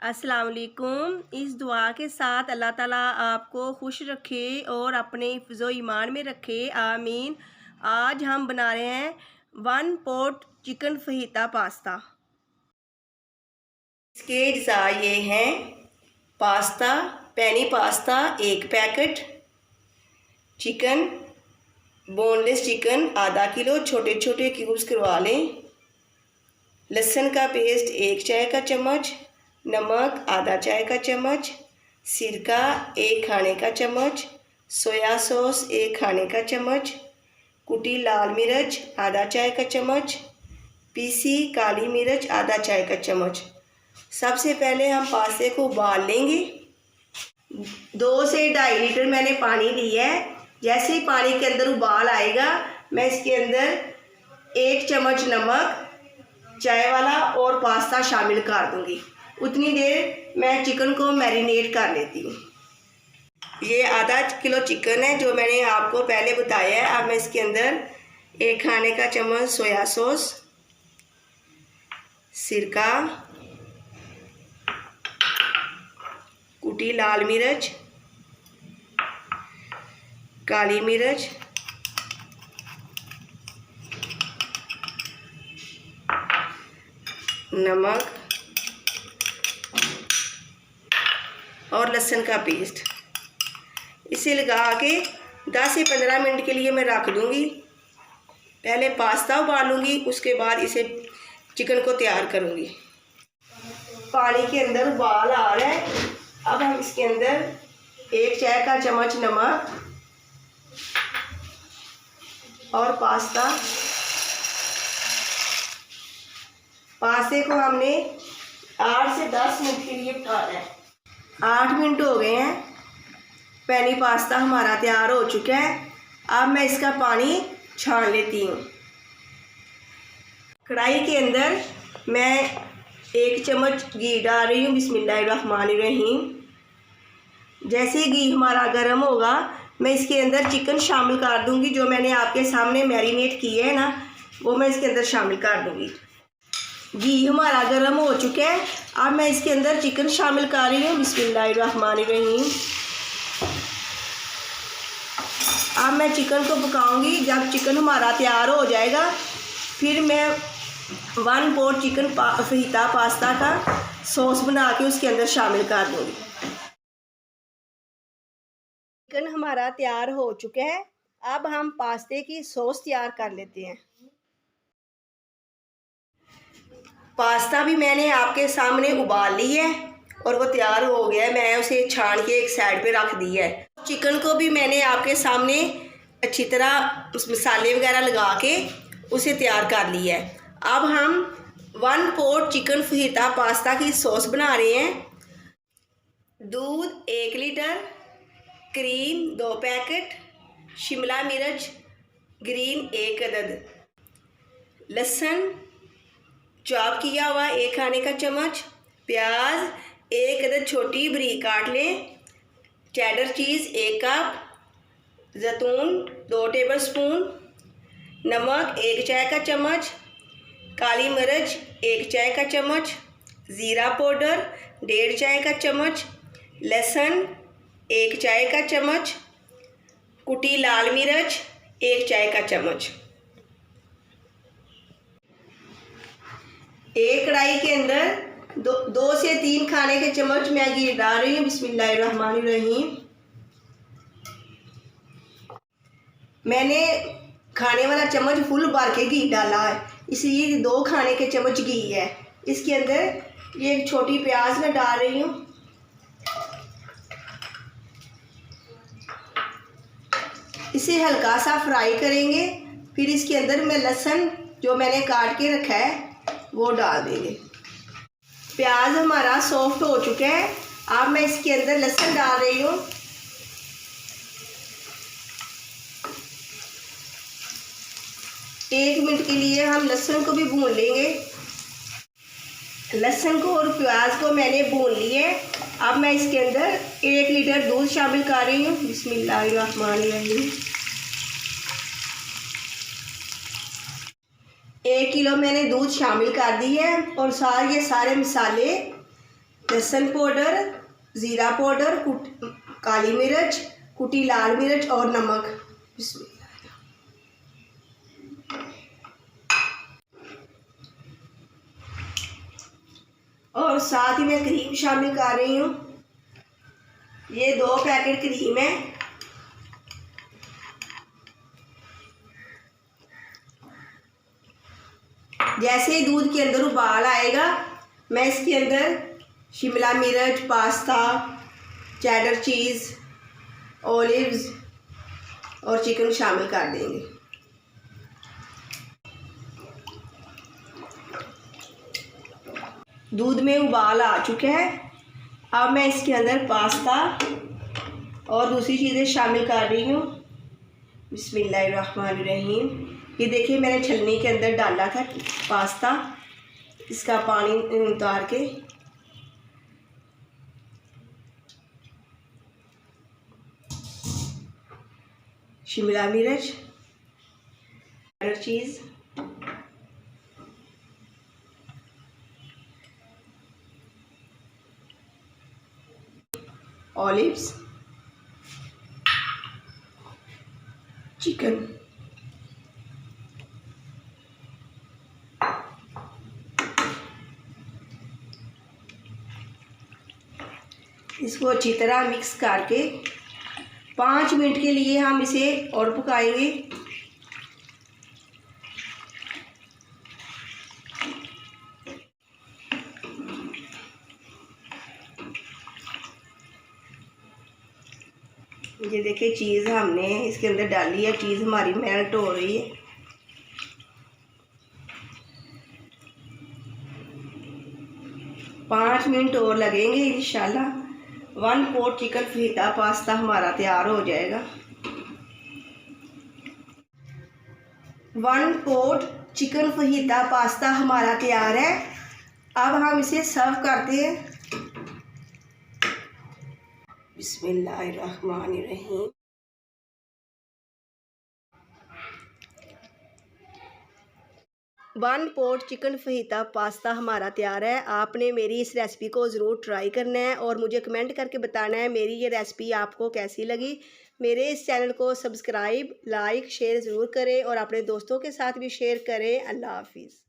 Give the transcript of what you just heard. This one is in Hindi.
अस्सलाम वालेकुम। इस दुआ के साथ अल्लाह ताला आपको खुश रखे और अपने हिफ्ज़ो ईमान में रखे, आमीन। आज हम बना रहे हैं 1 पॉट चिकन फहीता पास्ता। इसके अज्जा ये हैं: pasta, penne pasta 1 packet, chicken, boneless chicken आधा किलो, छोटे छोटे क्यूब्स करवा लें, लहसुन का पेस्ट 1 चाय का चम्मच, नमक आधा चाय का चम्मच, सिरका 1 खाने का चम्मच, सोया सॉस 1 खाने का चम्मच, कुटी लाल मिर्च आधा चाय का चम्मच, पीसी काली मिर्च आधा चाय का चम्मच। सबसे पहले हम पास्ते को उबाल लेंगे। 2 से 2.5 लीटर मैंने पानी लिया है। जैसे ही पानी के अंदर उबाल आएगा, मैं इसके अंदर 1 चम्मच नमक चाय वाला और पास्ता शामिल कर दूंगी। उतनी देर मैं चिकन को मैरिनेट कर लेती हूँ। ये आधा किलो चिकन है जो मैंने आपको पहले बताया है। अब मैं इसके अंदर 1 खाने का चम्मच सोया सॉस, सिरका, कुटी लाल मिर्च, काली मिर्च, नमक और लहसुन का पेस्ट, इसे लगा के 10 से 15 मिनट के लिए मैं रख दूँगी। पहले पास्ता उबालूँगी, उसके बाद इसे चिकन को तैयार करूँगी। पानी के अंदर उबाल आ रहा है। अब हम इसके अंदर 1 चाय का चम्मच नमक और पास्ते को हमने 8 से 10 मिनट के लिए पकाना है। 8 मिनट हो गए हैं। पेनी पास्ता हमारा तैयार हो चुका है। अब मैं इसका पानी छान लेती हूँ। कढ़ाई के अंदर मैं 1 चम्मच घी डाल रही हूँ। बिस्मिल्लाहिर्रहमानिर्रहीम। जैसे ही घी हमारा गर्म होगा, मैं इसके अंदर चिकन शामिल कर दूँगी। जो मैंने आपके सामने मैरिनेट किया है ना, वो मैं इसके अंदर शामिल कर दूँगी। घी हमारा गर्म हो चुका है। अब मैं इसके अंदर चिकन शामिल कर रही हूँ। बिस्मिल्लाहिर्रहमानिर्रहीम। अब मैं चिकन को पकाऊंगी। जब चिकन हमारा तैयार हो जाएगा, फिर मैं 1 पॉट चिकन फहीता पास्ता का सॉस बना के उसके अंदर शामिल कर दूँगी। चिकन हमारा तैयार हो चुका है। अब हम पास्ते की सॉस तैयार कर लेते हैं। पास्ता भी मैंने आपके सामने उबाल ली है और वो तैयार हो गया है। मैं उसे छान के एक साइड पे रख दिया है। चिकन को भी मैंने आपके सामने अच्छी तरह उस मसाले वगैरह लगा के उसे तैयार कर लिया है। अब हम 1 पॉट चिकन फहीता पास्ता की सॉस बना रहे हैं। दूध 1 लीटर, क्रीम 2 पैकेट, शिमला मिर्च ग्रीन 1 अदद, लहसुन चॉप किया हुआ 1 खाने का चम्मच, प्याज 1 अदद छोटी बारीक काट लें, चेडर चीज़ 1 कप, जैतून 2 टेबलस्पून, नमक 1 चाय का चम्मच, काली मिर्च 1 चाय का चम्मच, ज़ीरा पाउडर 1.5 चाय का चम्मच, लहसुन 1 चाय का चम्मच, कुटी लाल मिर्च 1 चाय का चम्मच। एक कढ़ाई के अंदर 2 से 3 खाने के चम्मच मैं घी डाल रही हूँ। बिस्मिल्लाहिर्रहमानिर्रहीम। मैंने खाने वाला चम्मच फुल भर के घी डाला है, इसलिए 2 खाने के चम्मच घी है। इसके अंदर ये एक छोटी प्याज मैं डाल रही हूँ। इसे हल्का सा फ्राई करेंगे। फिर इसके अंदर मैं लहसुन जो मैंने काट के रखा है वो डाल देंगे। प्याज हमारा सॉफ्ट हो चुका है। अब मैं इसके अंदर लहसुन डाल रही हूँ। एक मिनट के लिए हम लहसुन को भी भून लेंगे। लहसुन को और प्याज को मैंने भून लिए। अब मैं इसके अंदर 1 लीटर दूध शामिल कर रही हूँ। बिस्मिल्लाहिर्रहमानिर्रहीम। 1 किलो मैंने दूध शामिल कर दी है और ये सारे मसाले लहसुन पाउडर, ज़ीरा पाउडर, काली मिर्च, कुटी लाल मिर्च और नमक। और साथ ही मैं क्रीम शामिल कर रही हूँ। ये 2 पैकेट क्रीम है। जैसे ही दूध के अंदर उबाल आएगा, मैं इसके अंदर शिमला मिर्च, पास्ता, चेडर चीज़, ऑलिव्स और चिकन शामिल कर देंगे। दूध में उबाल आ चुका है। अब मैं इसके अंदर पास्ता और दूसरी चीज़ें शामिल कर रही हूँ। बिस्मिल्लाहिर्रहमानिर्रहीम। ये देखिए मैंने छलनी के अंदर डाला था पास्ता, इसका पानी उतार के। शिमला मिर्च, चीज़, ऑलिव्स, चिकन, इसको अच्छी तरह मिक्स करके 5 मिनट के लिए हम इसे और पकाएंगे। ये देखिए चीज़ हमने इसके अंदर डाली है, चीज़ हमारी मेल्ट हो रही है। पाँच मिनट और लगेंगे इंशाल्लाह। 1 पोट चिकन फहीता पास्ता हमारा तैयार हो जाएगा। 1 पोट चिकन फहीता पास्ता हमारा तैयार है। अब हम इसे सर्व करते हैं। बिस्मिल्लाहिर्रहमानिर्रहीम। One pot chicken fajita pasta हमारा तैयार है। आपने मेरी इस रेसिपी को ज़रूर ट्राई करना है और मुझे कमेंट करके बताना है मेरी ये रेसिपी आपको कैसी लगी। मेरे इस चैनल को सब्सक्राइब, लाइक, शेयर ज़रूर करें और अपने दोस्तों के साथ भी शेयर करें। अल्लाह हाफिज़।